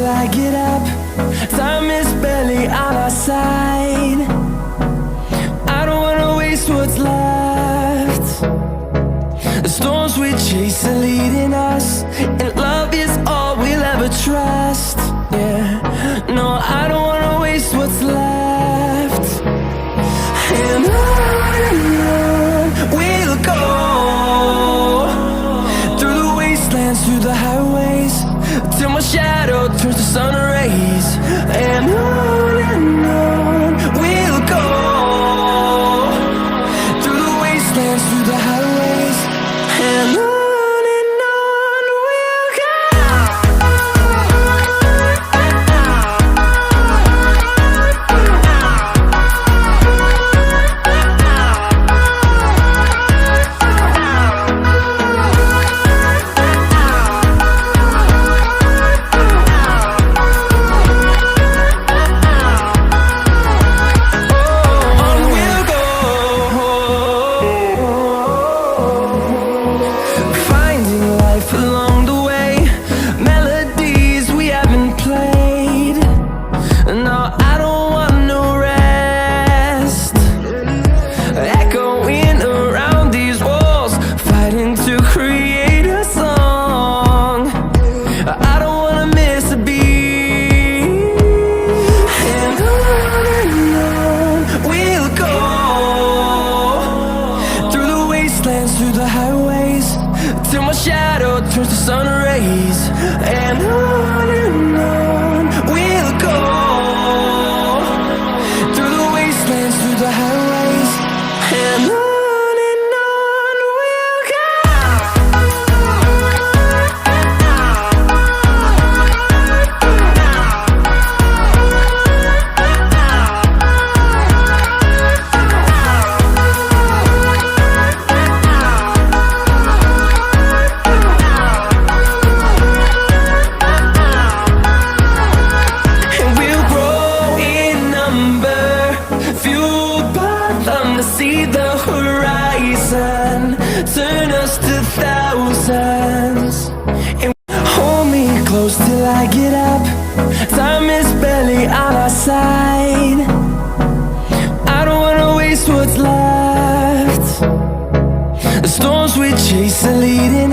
till I get up. Time is barely on our side. I don't wanna waste what's left. The storms we chase are leading us, and love is all we'll ever trust. Yeah, no, I don't wanna waste what's left. And on we'll go, through the wastelands, through the highways, till my shadow turns to sun rays. And on we'll go, through the wastelands, through the highways, and on. Through the highways, till my shadow turns to sun rays. And on we'll go, through the wastelands, through the highways, and on. See the horizon, turn us to thousands, and hold me close till I get up. Time is barely on our side. I don't wanna waste what's left. The storms we chase are leading